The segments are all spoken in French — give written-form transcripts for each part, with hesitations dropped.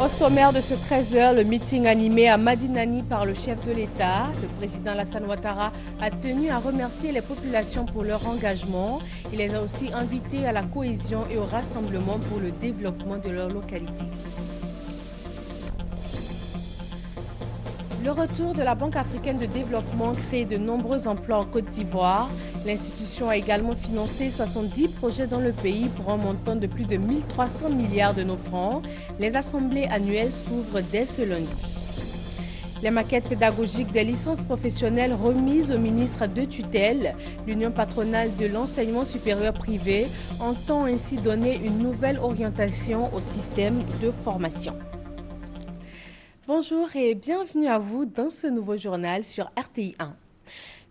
Au sommaire de ce 13h, le meeting animé à Madinani par le chef de l'État, le président Alassane Ouattara a tenu à remercier les populations pour leur engagement. Il les a aussi invités à la cohésion et au rassemblement pour le développement de leur localité. Le retour de la Banque africaine de développement crée de nombreux emplois en Côte d'Ivoire. L'institution a également financé 70 projets dans le pays pour un montant de plus de 1300 milliards de nos francs. Les assemblées annuelles s'ouvrent dès ce lundi. Les maquettes pédagogiques des licences professionnelles remises au ministre de tutelle, l'Union patronale de l'enseignement supérieur privé entend ainsi donner une nouvelle orientation au système de formation. Bonjour et bienvenue à vous dans ce nouveau journal sur RTI 1.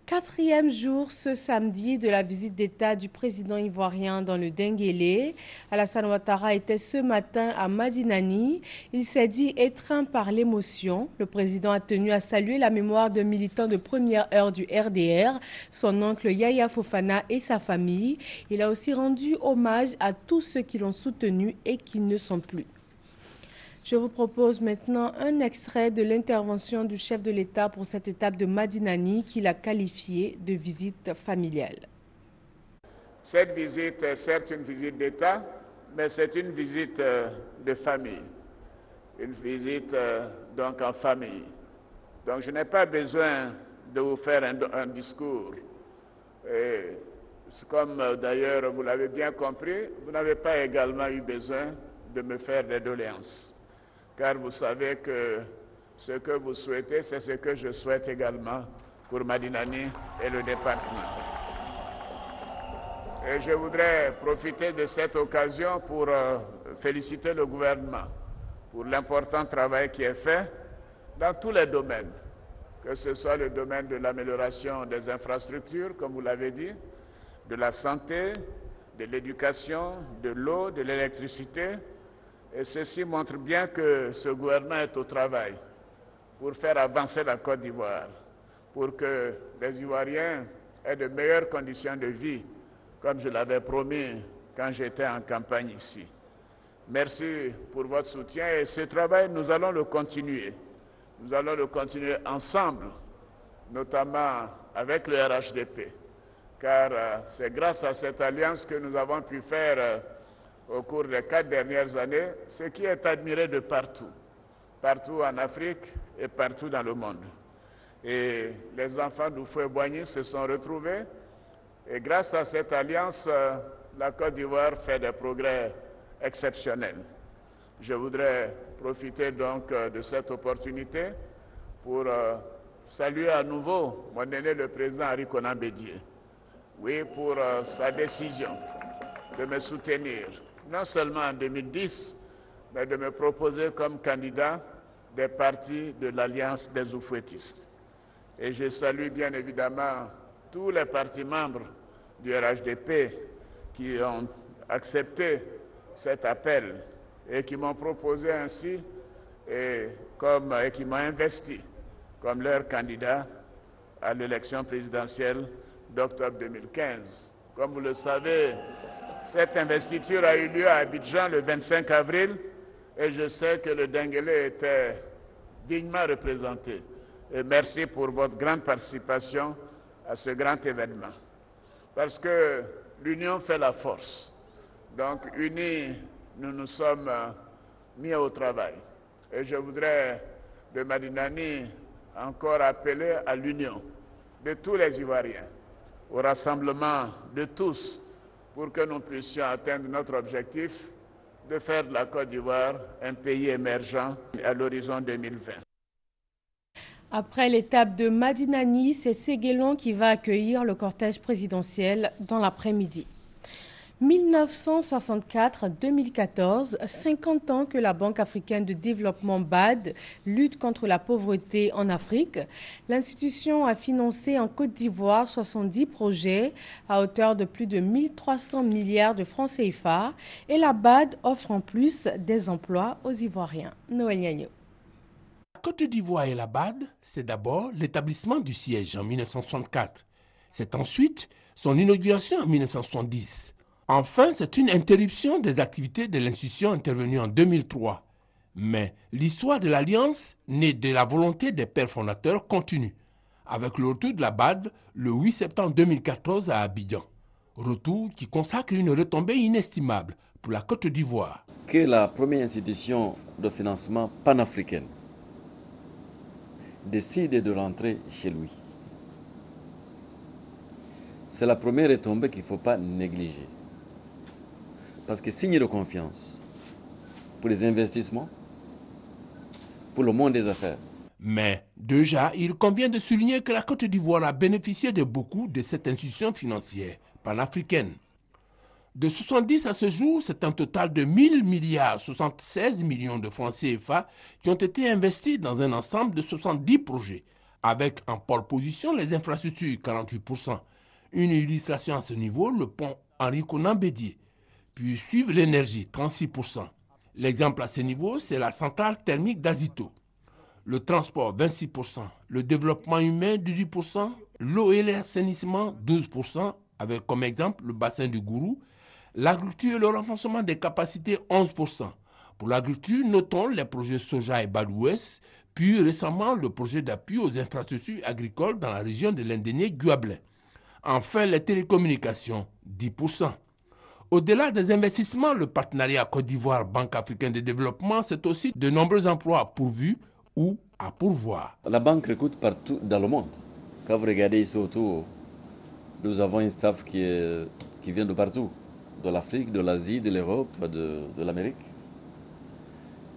Quatrième jour ce samedi de la visite d'État du président ivoirien dans le Denguélé. Alassane Ouattara était ce matin à Madinani. Il s'est dit étreint par l'émotion. Le président a tenu à saluer la mémoire d'un militant de première heure du RDR, son oncle Yaya Fofana et sa famille. Il a aussi rendu hommage à tous ceux qui l'ont soutenu et qui ne sont plus. Je vous propose maintenant un extrait de l'intervention du chef de l'État pour cette étape de Madinani qu'il a qualifiée de visite familiale. Cette visite est certes une visite d'État, mais c'est une visite de famille, une visite donc en famille. Donc je n'ai pas besoin de vous faire un discours. Et comme d'ailleurs vous l'avez bien compris, vous n'avez pas également eu besoin de me faire des doléances. Car vous savez que ce que vous souhaitez, c'est ce que je souhaite également pour Madinani et le département. Et je voudrais profiter de cette occasion pour féliciter le gouvernement pour l'important travail qui est fait dans tous les domaines, que ce soit le domaine de l'amélioration des infrastructures, comme vous l'avez dit, de la santé, de l'éducation, de l'eau, de l'électricité. Et ceci montre bien que ce gouvernement est au travail pour faire avancer la Côte d'Ivoire, pour que les Ivoiriens aient de meilleures conditions de vie, comme je l'avais promis quand j'étais en campagne ici. Merci pour votre soutien et ce travail, nous allons le continuer. Nous allons le continuer ensemble, notamment avec le RHDP, car c'est grâce à cette alliance que nous avons pu faire au cours des 4 dernières années, ce qui est admiré de partout, partout en Afrique et partout dans le monde. Et les enfants d'Houphouët-Boigny se sont retrouvés et grâce à cette alliance, la Côte d'Ivoire fait des progrès exceptionnels. Je voudrais profiter donc de cette opportunité pour saluer à nouveau mon aîné, le président Henri Konan Bédié, oui, pour sa décision de me soutenir, non seulement en 2010, mais de me proposer comme candidat des partis de l'Alliance des Oufouettistes. Et je salue bien évidemment tous les partis membres du RHDP qui ont accepté cet appel et qui m'ont proposé ainsi et qui m'ont investi comme leur candidat à l'élection présidentielle d'octobre 2015. Comme vous le savez, cette investiture a eu lieu à Abidjan le 25 avril et je sais que le Denguélé était dignement représenté. Et merci pour votre grande participation à ce grand événement. Parce que l'union fait la force. Donc, unis, nous nous sommes mis au travail. Et je voudrais, de Madinani, encore appeler à l'union de tous les Ivoiriens, au rassemblement de tous, pour que nous puissions atteindre notre objectif de faire de la Côte d'Ivoire un pays émergent à l'horizon 2020. Après l'étape de Madinani, c'est Séguélon qui va accueillir le cortège présidentiel dans l'après-midi. 1964-2014, 50 ans que la Banque africaine de développement BAD lutte contre la pauvreté en Afrique. L'institution a financé en Côte d'Ivoire 70 projets à hauteur de plus de 1300 milliards de francs CFA et la BAD offre en plus des emplois aux Ivoiriens. Noël Niagno. La Côte d'Ivoire et la BAD, c'est d'abord l'établissement du siège en 1964. C'est ensuite son inauguration en 1970. Enfin, c'est une interruption des activités de l'institution intervenue en 2003. Mais l'histoire de l'Alliance, née de la volonté des pères fondateurs, continue, avec le retour de la BAD le 8 septembre 2014 à Abidjan. Retour qui consacre une retombée inestimable pour la Côte d'Ivoire. Que la première institution de financement panafricaine décide de rentrer chez lui, c'est la première retombée qu'il ne faut pas négliger. Parce que signe de confiance pour les investissements, pour le monde des affaires. Mais déjà, il convient de souligner que la Côte d'Ivoire a bénéficié de beaucoup de cette institution financière panafricaine. De 70 à ce jour, c'est un total de 1000 milliards 76 millions de francs CFA qui ont été investis dans un ensemble de 70 projets, avec en pole position les infrastructures 48%. Une illustration à ce niveau, le pont Henri Konan Bédié. Puis suivent l'énergie, 36%. L'exemple à ce niveau, c'est la centrale thermique d'Azito. Le transport, 26%. Le développement humain, 18%. L'eau et l'assainissement, 12%. Avec comme exemple le bassin du Gourou. L'agriculture et le renforcement des capacités, 11%. Pour l'agriculture, notons les projets Soja et Badouès, puis récemment le projet d'appui aux infrastructures agricoles dans la région de l'Indénié-Guablé. Enfin, les télécommunications, 10%. Au-delà des investissements, le partenariat Côte d'Ivoire Banque africaine de développement, c'est aussi de nombreux emplois pourvus ou à pourvoir. La banque recrute partout dans le monde. Quand vous regardez ici autour, nous avons un staff qui vient de partout, de l'Afrique, de l'Asie, de l'Europe, de l'Amérique.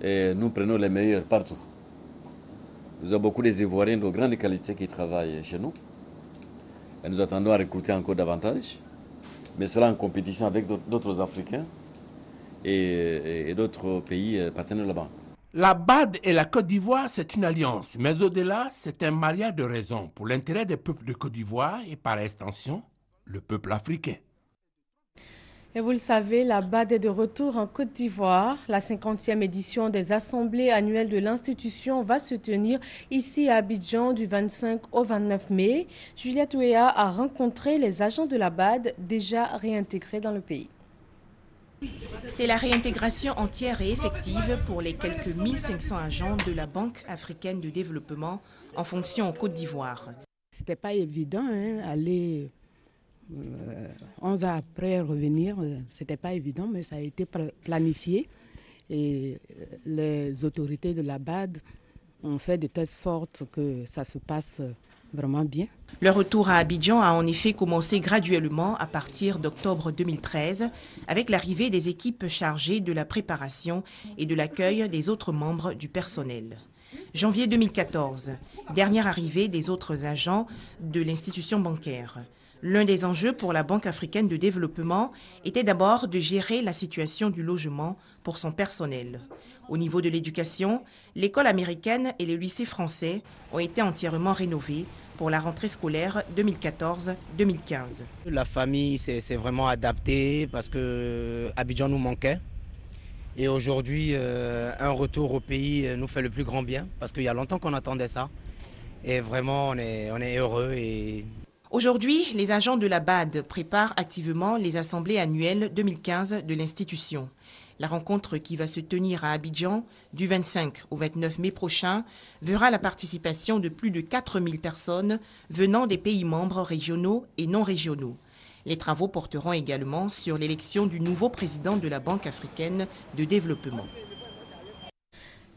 Et nous prenons les meilleurs partout. Nous avons beaucoup des Ivoiriens de grande qualité qui travaillent chez nous. Et nous attendons à recruter encore davantage. Mais cela en compétition avec d'autres Africains et d'autres pays partenaires de la banque. La BAD et la Côte d'Ivoire, c'est une alliance, mais au-delà, c'est un mariage de raisons pour l'intérêt des peuples de Côte d'Ivoire et par extension, le peuple africain. Et vous le savez, la BAD est de retour en Côte d'Ivoire. La 50e édition des assemblées annuelles de l'institution va se tenir ici à Abidjan du 25 au 29 mai. Juliette Ouéa a rencontré les agents de la BAD déjà réintégrés dans le pays. C'est la réintégration entière et effective pour les quelques 1500 agents de la Banque africaine de développement en fonction en Côte d'Ivoire. C'était pas évident, aller 11 ans après revenir, c'était pas évident, mais ça a été planifié et les autorités de la BAD ont fait de telle sorte que ça se passe vraiment bien. Le retour à Abidjan a en effet commencé graduellement à partir d'octobre 2013 avec l'arrivée des équipes chargées de la préparation et de l'accueil des autres membres du personnel. Janvier 2014, dernière arrivée des autres agents de l'institution bancaire. L'un des enjeux pour la Banque africaine de développement était d'abord de gérer la situation du logement pour son personnel. Au niveau de l'éducation, l'école américaine et les lycées français ont été entièrement rénovés pour la rentrée scolaire 2014-2015. La famille s'est vraiment adaptée parce que Abidjan nous manquait. Et aujourd'hui, un retour au pays nous fait le plus grand bien parce qu'il y a longtemps qu'on attendait ça. Et vraiment, on est heureux. Aujourd'hui, les agents de la BAD préparent activement les assemblées annuelles 2015 de l'institution. La rencontre qui va se tenir à Abidjan du 25 au 29 mai prochain verra la participation de plus de 4000 personnes venant des pays membres régionaux et non régionaux. Les travaux porteront également sur l'élection du nouveau président de la Banque africaine de développement.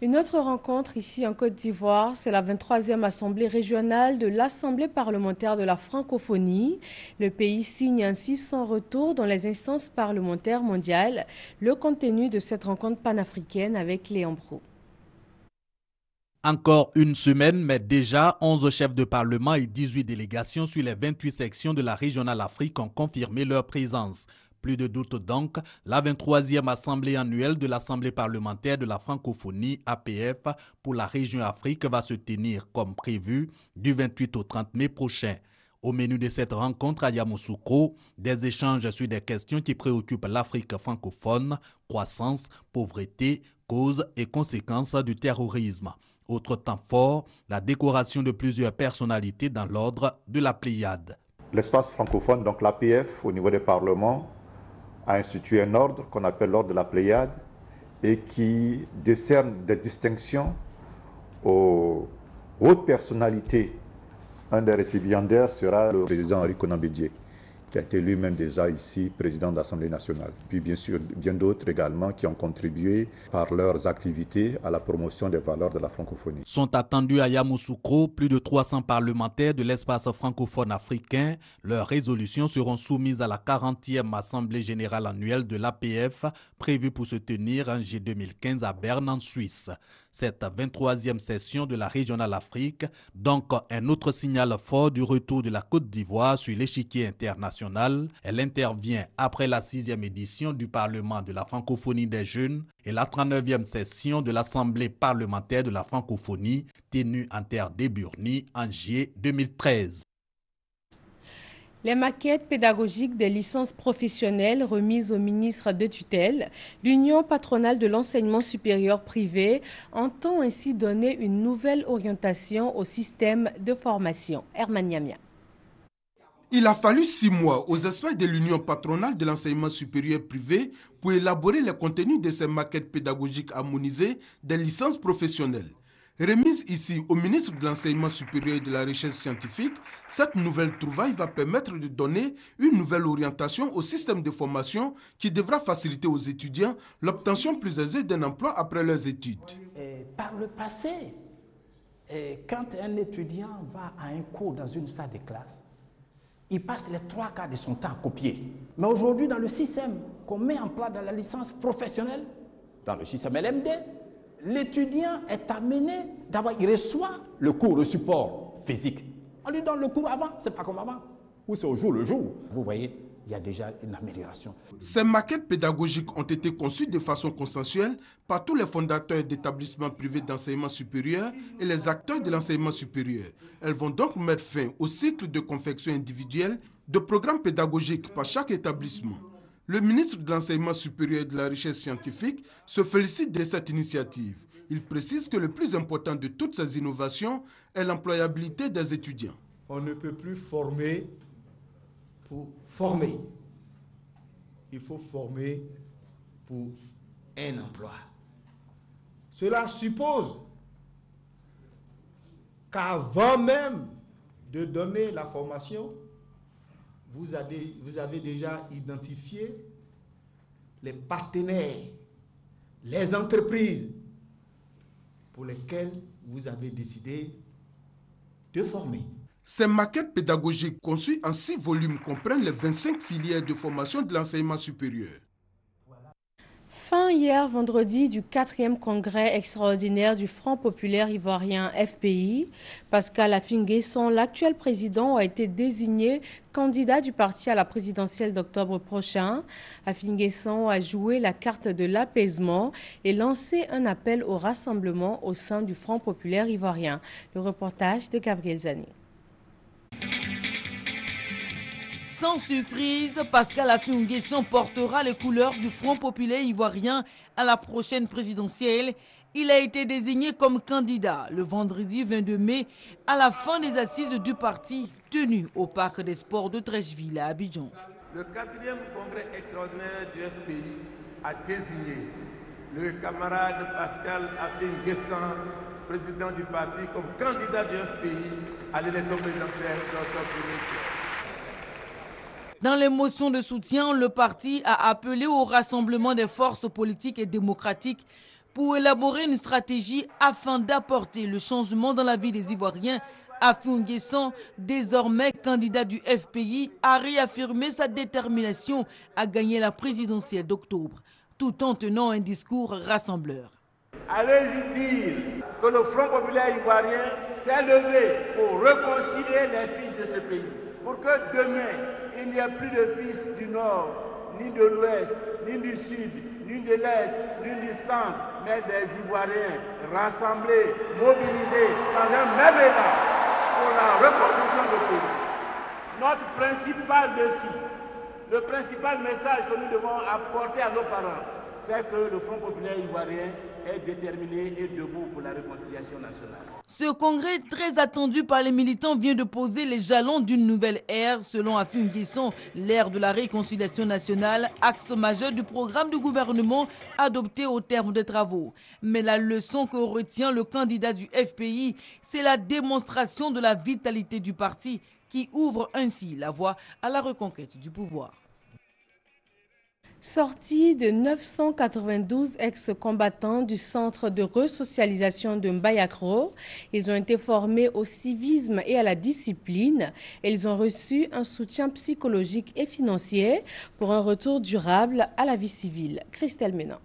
Une autre rencontre ici en Côte d'Ivoire, c'est la 23e assemblée régionale de l'Assemblée parlementaire de la francophonie. Le pays signe ainsi son retour dans les instances parlementaires mondiales. Le contenu de cette rencontre panafricaine avec Léon Brou. Encore une semaine, mais déjà 11 chefs de parlement et 18 délégations sur les 28 sections de la régionale Afrique ont confirmé leur présence. Plus de doute donc, la 23e assemblée annuelle de l'Assemblée parlementaire de la francophonie APF pour la région Afrique va se tenir comme prévu du 28 au 30 mai prochain. Au menu de cette rencontre à Yamoussoukro, des échanges sur des questions qui préoccupent l'Afrique francophone, croissance, pauvreté, causes et conséquences du terrorisme. Autre temps fort, la décoration de plusieurs personnalités dans l'ordre de la Pléiade. L'espace francophone, donc l'APF, au niveau des parlements, a institué un ordre qu'on appelle l'ordre de la Pléiade et qui décerne des distinctions aux hautes personnalités. Un des récipiendaires sera le président Henri Konan Bédié, qui a été lui-même déjà ici président de l'Assemblée nationale. Puis bien sûr, bien d'autres également qui ont contribué par leurs activités à la promotion des valeurs de la francophonie. Sont attendus à Yamoussoukro plus de 300 parlementaires de l'espace francophone africain. Leurs résolutions seront soumises à la 40e Assemblée générale annuelle de l'APF, prévue pour se tenir en juillet 2015 à Berne, en Suisse. Cette 23e session de la Régionale Afrique, donc un autre signal fort du retour de la Côte d'Ivoire sur l'échiquier international. Elle intervient après la 6e édition du Parlement de la francophonie des jeunes et la 39e session de l'Assemblée parlementaire de la francophonie, tenue en terre d'Eburnie en juillet 2013. Les maquettes pédagogiques des licences professionnelles remises au ministre de tutelle, l'Union patronale de l'enseignement supérieur privé entend ainsi donner une nouvelle orientation au système de formation. Herman Yamia. Il a fallu 6 mois aux experts de l'Union patronale de l'enseignement supérieur privé pour élaborer les contenus de ces maquettes pédagogiques harmonisées des licences professionnelles. Remise ici au ministre de l'Enseignement supérieur et de la Recherche scientifique, cette nouvelle trouvaille va permettre de donner une nouvelle orientation au système de formation qui devra faciliter aux étudiants l'obtention plus aisée d'un emploi après leurs études. Par le passé, quand un étudiant va à un cours dans une salle de classe, il passe les 3 quarts de son temps à copier. Mais aujourd'hui, dans le système qu'on met en place dans la licence professionnelle, dans le système LMD, l'étudiant est amené, d'abord il reçoit le cours, le support physique. On lui donne le cours avant, c'est pas comme avant. Ou c'est au jour le jour. Vous voyez, il y a déjà une amélioration. Ces maquettes pédagogiques ont été conçues de façon consensuelle par tous les fondateurs d'établissements privés d'enseignement supérieur et les acteurs de l'enseignement supérieur. Elles vont donc mettre fin au cycle de confection individuelle de programmes pédagogiques par chaque établissement. Le ministre de l'Enseignement supérieur et de la Recherche scientifique se félicite de cette initiative. Il précise que le plus important de toutes ces innovations est l'employabilité des étudiants. On ne peut plus former pour former. Il faut former pour un emploi. Cela suppose qu'avant même de donner la formation, vous avez déjà identifié les partenaires, les entreprises pour lesquelles vous avez décidé de former. Ces maquettes pédagogiques conçues en 6 volumes comprennent les 25 filières de formation de l'enseignement supérieur. Fin hier vendredi du 4e congrès extraordinaire du Front populaire ivoirien FPI, Pascal Affi-N'Guesson, l'actuel président, a été désigné candidat du parti à la présidentielle d'octobre prochain. Affi-N'Guesson a joué la carte de l'apaisement et lancé un appel au rassemblement au sein du Front populaire ivoirien. Le reportage de Gabriel Zani. Sans surprise, Pascal Affi-N'Guesson portera les couleurs du Front populaire ivoirien à la prochaine présidentielle. Il a été désigné comme candidat le vendredi 22 mai à la fin des assises du parti tenues au Parc des Sports de Treichville à Abidjan. Le 4e congrès extraordinaire du FPI a désigné le camarade Pascal Affi-N'Guesson, président du parti, comme candidat du FPI à l'élection présidentielle d'octobre 2015. Dans les motions de soutien, le parti a appelé au rassemblement des forces politiques et démocratiques pour élaborer une stratégie afin d'apporter le changement dans la vie des Ivoiriens. Affi-N'Guesson, désormais candidat du FPI, a réaffirmé sa détermination à gagner la présidentielle d'octobre, tout en tenant un discours rassembleur. Allez-y dire que le Front populaire ivoirien s'est levé pour réconcilier les fils de ce pays, pour que demain, il n'y a plus de fils du Nord, ni de l'Ouest, ni du Sud, ni de l'Est, ni du Centre, mais des Ivoiriens rassemblés, mobilisés dans un même élan pour la reconstruction du pays. Notre principal défi, le principal message que nous devons apporter à nos parents, c'est que le Front populaire ivoirien est déterminé et debout pour la réconciliation nationale. Ce congrès très attendu par les militants vient de poser les jalons d'une nouvelle ère, selon Afim Guesson, l'ère de la réconciliation nationale, axe majeur du programme du gouvernement adopté au terme des travaux. Mais la leçon que retient le candidat du FPI, c'est la démonstration de la vitalité du parti qui ouvre ainsi la voie à la reconquête du pouvoir. Sortis de 992 ex-combattants du centre de resocialisation de Mbayakro, ils ont été formés au civisme et à la discipline et ils ont reçu un soutien psychologique et financier pour un retour durable à la vie civile. Christelle Ménan.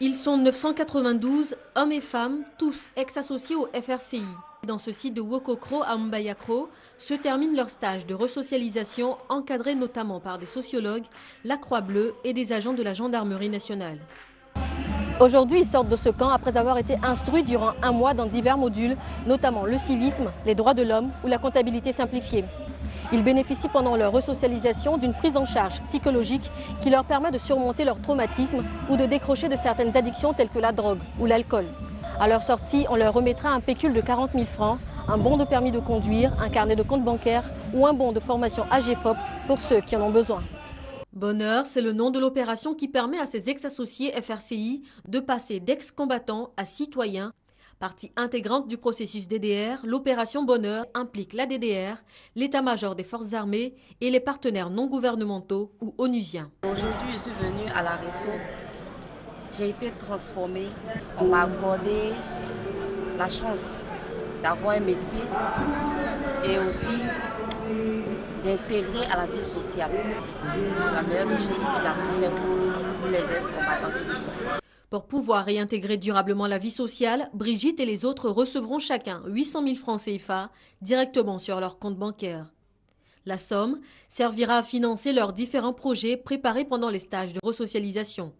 Ils sont 992, hommes et femmes, tous ex-associés au FRCI. Dans ce site de Wokokro à Mbayakro se termine leur stage de resocialisation encadré notamment par des sociologues, la Croix-Bleue et des agents de la gendarmerie nationale. Aujourd'hui, ils sortent de ce camp après avoir été instruits durant un mois dans divers modules, notamment le civisme, les droits de l'homme ou la comptabilité simplifiée. Ils bénéficient pendant leur resocialisation d'une prise en charge psychologique qui leur permet de surmonter leur traumatisme ou de décrocher de certaines addictions telles que la drogue ou l'alcool. À leur sortie, on leur remettra un pécule de 40 000 francs, un bon de permis de conduire, un carnet de compte bancaire ou un bon de formation AGFOP pour ceux qui en ont besoin. Bonheur, c'est le nom de l'opération qui permet à ces ex-associés FRCI de passer d'ex-combattants à citoyens. Partie intégrante du processus DDR, l'opération Bonheur implique la DDR, l'état-major des forces armées et les partenaires non gouvernementaux ou onusiens. Aujourd'hui, je suis venue à la Resso. J'ai été transformée. On m'a accordé la chance d'avoir un métier et aussi d'intégrer à la vie sociale. C'est la meilleure des choses qu'il a pu faire pour les ex-combattants. Pour pouvoir réintégrer durablement la vie sociale, Brigitte et les autres recevront chacun 800 000 francs CFA directement sur leur compte bancaire. La somme servira à financer leurs différents projets préparés pendant les stages de resocialisation.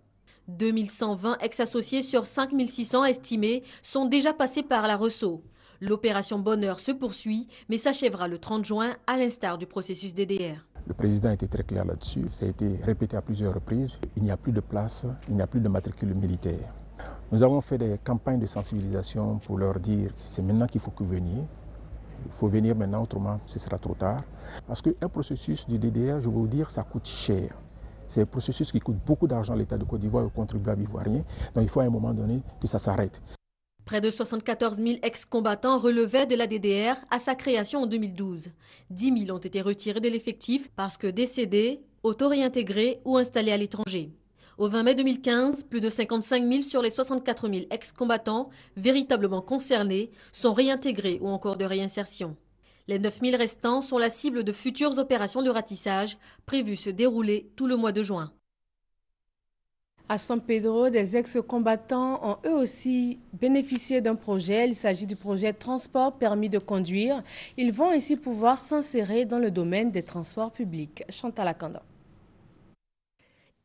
2120 ex-associés sur 5600 estimés sont déjà passés par la Resso. L'opération Bonheur se poursuit, mais s'achèvera le 30 juin à l'instar du processus DDR. Le président était très clair là-dessus, ça a été répété à plusieurs reprises. Il n'y a plus de place, il n'y a plus de matricule militaire. Nous avons fait des campagnes de sensibilisation pour leur dire que c'est maintenant qu'il faut que vous veniez. Il faut venir maintenant, autrement ce sera trop tard. Parce qu'un processus du DDR, je vais vous dire, ça coûte cher. C'est un processus qui coûte beaucoup d'argent à l'État de Côte d'Ivoire et aux contribuables ivoiriens. Donc il faut à un moment donné que ça s'arrête. Près de 74 000 ex-combattants relevaient de la DDR à sa création en 2012. 10 000 ont été retirés de l'effectif parce que décédés, auto-réintégrés ou installés à l'étranger. Au 20 mai 2015, plus de 55 000 sur les 64 000 ex-combattants véritablement concernés sont réintégrés ou en cours de réinsertion. Les 9 000 restants sont la cible de futures opérations de ratissage prévues se dérouler tout le mois de juin. À San Pedro, des ex-combattants ont eux aussi bénéficié d'un projet. Il s'agit du projet Transport Permis de Conduire. Ils vont ainsi pouvoir s'insérer dans le domaine des transports publics. Chantal Akanda.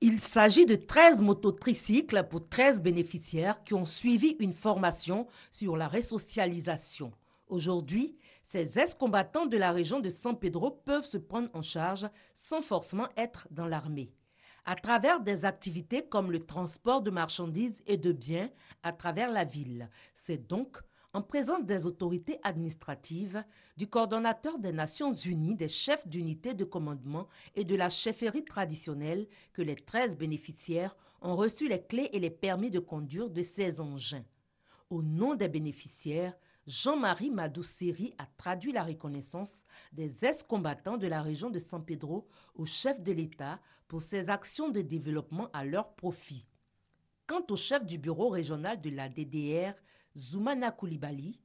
Il s'agit de 13 mototricycles pour 13 bénéficiaires qui ont suivi une formation sur la resocialisation. Aujourd'hui, ces ex-combattants de la région de San Pedro peuvent se prendre en charge sans forcément être dans l'armée, à travers des activités comme le transport de marchandises et de biens à travers la ville. C'est donc en présence des autorités administratives, du coordonnateur des Nations Unies, des chefs d'unité de commandement et de la chefferie traditionnelle que les 13 bénéficiaires ont reçu les clés et les permis de conduire de ces engins. Au nom des bénéficiaires, Jean-Marie Madousseri a traduit la reconnaissance des ex-combattants de la région de San Pedro au chef de l'État pour ses actions de développement à leur profit. Quant au chef du bureau régional de la DDR, Zoumana Koulibaly,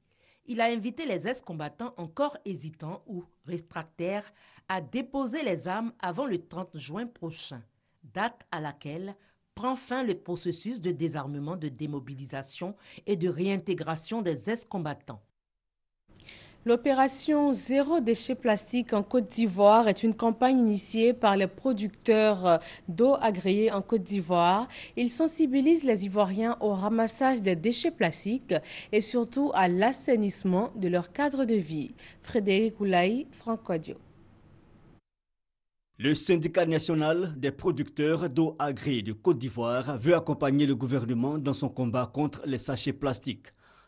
il a invité les ex-combattants encore hésitants ou réfractaires à déposer les armes avant le 30 juin prochain, date à laquelle prend fin le processus de désarmement, de démobilisation et de réintégration des ex-combattants. L'opération Zéro déchet plastique en Côte d'Ivoire est une campagne initiée par les producteurs d'eau agréés en Côte d'Ivoire. Ils sensibilisent les Ivoiriens au ramassage des déchets plastiques et surtout à l'assainissement de leur cadre de vie. Frédéric Oulaï, Franck Quadio. Le syndicat national des producteurs d'eau agrée de Côte d'Ivoire veut accompagner le gouvernement dans son combat contre les sachets plastiques.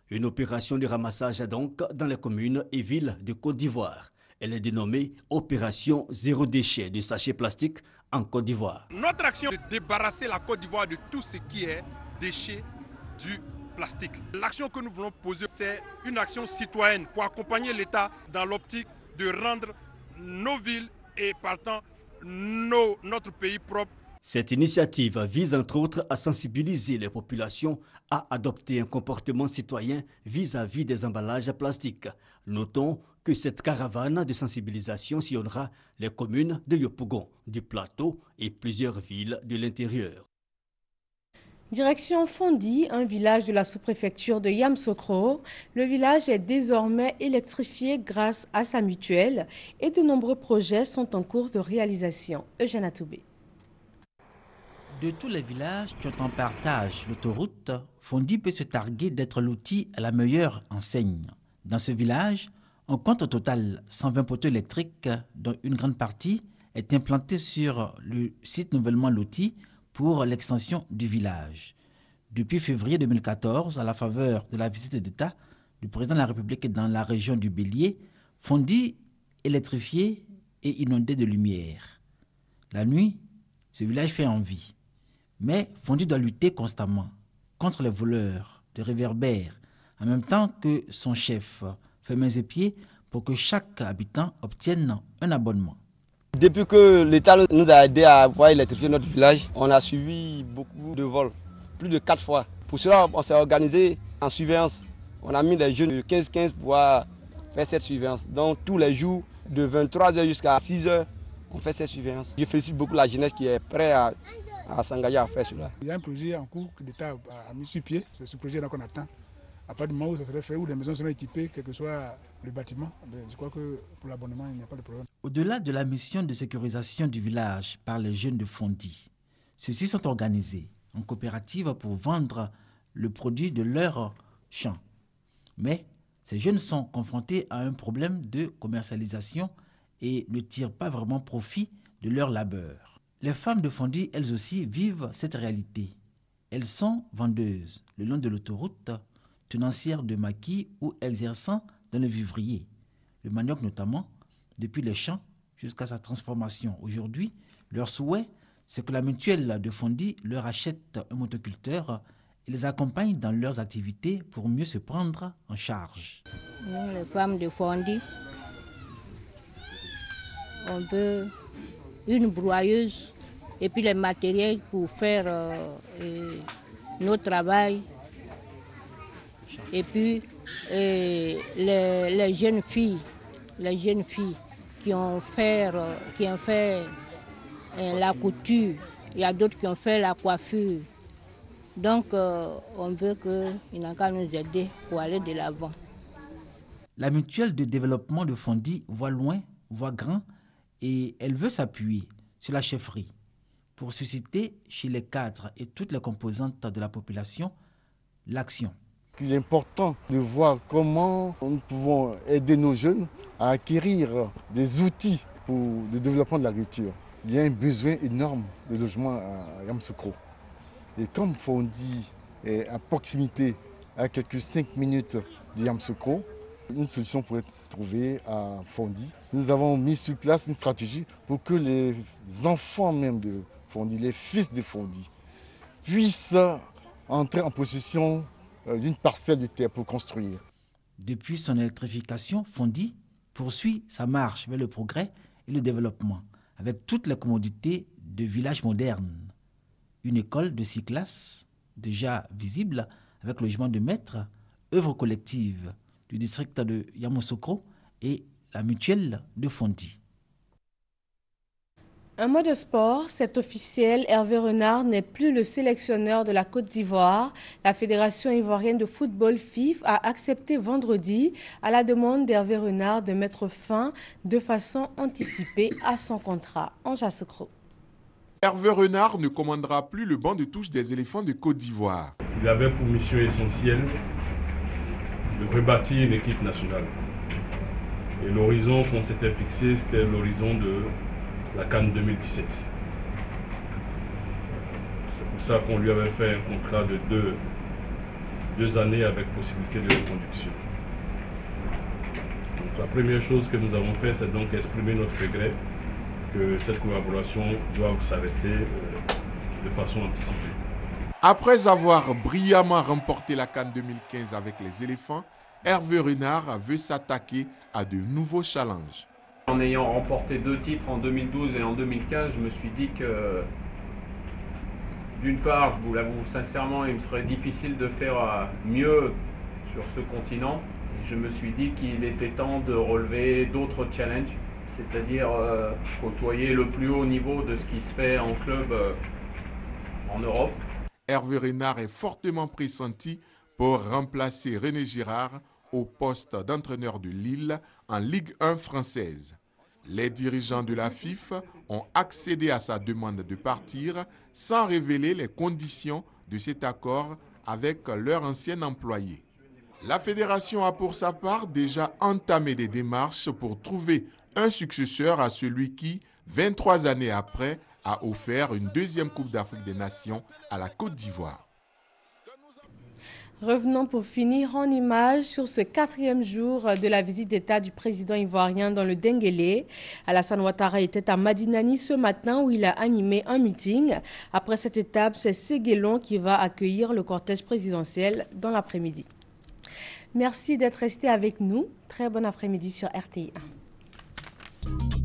Une opération de ramassage donc dans les communes et villes de Côte d'Ivoire. Elle est dénommée Opération Zéro Déchet de sachets plastiques en Côte d'Ivoire. Notre action est de débarrasser la Côte d'Ivoire de tout ce qui est déchets du plastique. L'action que nous voulons poser, c'est une action citoyenne pour accompagner l'État dans l'optique de rendre nos villes et partant notre pays propre. Cette initiative vise entre autres à sensibiliser les populations à adopter un comportement citoyen vis-à-vis des emballages plastiques. Notons que cette caravane de sensibilisation sillonnera les communes de Yopougon, du Plateau et plusieurs villes de l'intérieur. Direction Fondi, un village de la sous-préfecture de Yamoussoukro. Le village est désormais électrifié grâce à sa mutuelle et de nombreux projets sont en cours de réalisation. Eugène Atoubé. De tous les villages qui ont en partage l'autoroute, Fondi peut se targuer d'être l'outil à la meilleure enseigne. Dans ce village, on compte au total 120 poteaux électriques, dont une grande partie est implantée sur le site nouvellement loti pour l'extension du village. Depuis février 2014, à la faveur de la visite d'État du président de la République dans la région du Bélier, Fondi électrifié et inondé de lumière. La nuit, ce village fait envie. Mais Fondi doit lutter constamment contre les voleurs de réverbères, en même temps que son chef fait mains et pieds pour que chaque habitant obtienne un abonnement. Depuis que l'État nous a aidés à pouvoir électrifier notre village, on a suivi beaucoup de vols, plus de 4 fois. Pour cela, on s'est organisé en surveillance. On a mis les jeunes de 15-15 pour pouvoir faire cette surveillance. Donc tous les jours, de 23h jusqu'à 6h, on fait cette surveillance. Je félicite beaucoup la jeunesse qui est prête à s'engager à faire cela. Il y a un projet en cours que l'État a mis sur pied. C'est ce projet qu'on attend. À partir du moment où ça serait fait, où les maisons seront équipées, quel que soit le bâtiment, je crois que pour l'abonnement, il n'y a pas de problème. Au-delà de la mission de sécurisation du village par les jeunes de Fondi, ceux-ci sont organisés en coopérative pour vendre le produit de leur champ. Mais ces jeunes sont confrontés à un problème de commercialisation et ne tirent pas vraiment profit de leur labeur. Les femmes de Fondi, elles aussi, vivent cette réalité. Elles sont vendeuses le long de l'autoroute, tenancières de maquis ou exerçant dans le vivrier, le manioc notamment, depuis les champs jusqu'à sa transformation. Aujourd'hui, leur souhait, c'est que la mutuelle de Fondi leur achète un motoculteur et les accompagne dans leurs activités pour mieux se prendre en charge. Nous, les femmes de Fondi, on veut une broyeuse et puis les matériels pour faire notre travail. Et puis les jeunes filles qui ont fait la couture, il y a d'autres qui ont fait la coiffure. Donc on veut qu'ils n'ont qu'à nous aider pour aller de l'avant. La mutuelle de développement de Fondi voit loin, voit grand et elle veut s'appuyer sur la chefferie pour susciter chez les cadres et toutes les composantes de la population l'action. Il est important de voir comment nous pouvons aider nos jeunes à acquérir des outils pour le développement de l'agriculture. Il y a un besoin énorme de logement à Yamoussoukro. Et comme Fondi est à proximité, à quelques 5 minutes de Yamoussoukro, une solution pourrait être trouvée à Fondi. Nous avons mis sur place une stratégie pour que les enfants même de Fondi, les fils de Fondi, puissent entrer en possession d'une parcelle de terre pour construire. Depuis son électrification, Fondi poursuit sa marche vers le progrès et le développement, avec toutes les commodités de village moderne. Une école de 6 classes, déjà visible, avec logement de maître, œuvre collective du district de Yamoussoukro et la mutuelle de Fondi. Un mot de sport, c'est officiel, Hervé Renard n'est plus le sélectionneur de la Côte d'Ivoire. La Fédération ivoirienne de football FIF a accepté vendredi, à la demande d'Hervé Renard, de mettre fin de façon anticipée à son contrat. Anja Sokro. Hervé Renard ne commandera plus le banc de touche des éléphants de Côte d'Ivoire. Il avait pour mission essentielle de rebâtir une équipe nationale. Et l'horizon qu'on s'était fixé, c'était l'horizon de la CAN 2017. C'est pour ça qu'on lui avait fait un contrat de deux années avec possibilité de reconduction. Donc la première chose que nous avons fait, c'est donc exprimer notre regret que cette collaboration doive s'arrêter de façon anticipée. Après avoir brillamment remporté la CAN 2015 avec les éléphants, Hervé Renard veut s'attaquer à de nouveaux challenges. En ayant remporté 2 titres en 2012 et en 2015, je me suis dit que, d'une part, je vous l'avoue sincèrement, il me serait difficile de faire mieux sur ce continent. Et je me suis dit qu'il était temps de relever d'autres challenges, c'est-à-dire côtoyer le plus haut niveau de ce qui se fait en club en Europe. Hervé Renard est fortement pressenti pour remplacer René Girard au poste d'entraîneur de Lille en Ligue 1 française. Les dirigeants de la FIF ont accédé à sa demande de partir sans révéler les conditions de cet accord avec leur ancien employé. La fédération a pour sa part déjà entamé des démarches pour trouver un successeur à celui qui, 23 années après, a offert une deuxième Coupe d'Afrique des Nations à la Côte d'Ivoire. Revenons pour finir en images sur ce 4e jour de la visite d'État du président ivoirien dans le Denguélé. Alassane Ouattara était à Madinani ce matin où il a animé un meeting. Après cette étape, c'est Séguélon qui va accueillir le cortège présidentiel dans l'après-midi. Merci d'être resté avec nous. Très bon après-midi sur RTI 1.